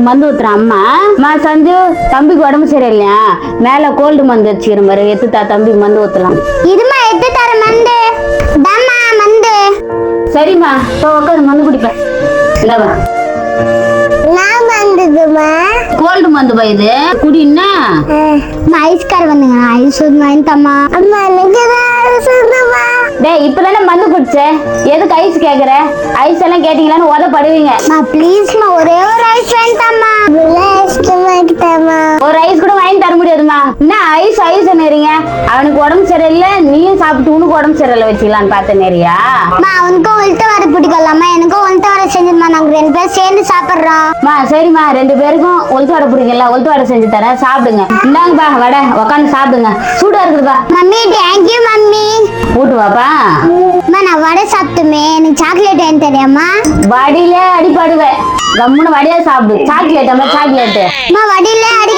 மருந்து ஊத்துறான் அம்மா சஞ்சு தம்பிக்கு உடம்பு சரியில்லையா மேல கோல்டு மருந்து வச்சுக்கிற மாதிரி எடுத்துட்டா தம்பிக்கு மருந்து ஊத்தலாம். இதுமா எடுத்து தர மந்து தம்மா மந்து. சரிம்மா இப்போ உட்காரு மருந்து குடிப்பேன். இந்தாவா நான் மந்துதுமா கோல்டு மருந்து பா இது குடின்னா. ஐஸ் கார் வந்துங்க ஐஸ் வாங்கி தம்மா. அம்மா எனக்கு ஐஸ் வந்துமா. டேய் இப்பதானே மருந்து குடிச்ச எதுக்கு ஐஸ் கேக்குற? ஐஸ் எல்லாம் கேட்டீங்களான்னு உதப்படுவீங்க. மா ப்ளீஸ்மா ஒரே ஒரு ஐஸ் வாங்கி தம்மா. வாங்கி தம்மா. ஒரு ஐஸ் கூட வாங்கி தர முடியாதுமா. என்ன ஐஸ் ஐஸ் நேரிங்க? அவனுக்கு உடம்பு சரியில்லை நீயும் சாப்பிட்டு உனக்கு உடம்பு சரியில்லை வச்சுக்கலான்னு பார்த்த நேரியா? மா அவனுக்கும் உள்ட்ட வர பிடிக்கலாமா எனக்கும் உள்ட்ட வர செஞ்சுமா நாங்க 2 பேரும் சேர்ந்து சாப்பிடுறோம். சரிம்மா 2 பேருக்கும் ஒழுத்து வடை பிடிக்கல ஒழுத்து வடை செஞ்சு தரேன் சாப்பிடுங்க. இந்தாங்கப்பா வடை உட்காந்து சாப்பிடுங்க சூடா இருக்குதுப்பா. Mummy thank you mummy. கூட்டு வாப்பா. நான் வடை சாப்பிட்டுமே எனக்கு சாக்லேட் ஏன் தெரியாமா? வடியில அடிப்படுவேன் கம்முன்னு வடையா சாப்பிடு. சாக்லேட் சாக்லேட் வடியில அடி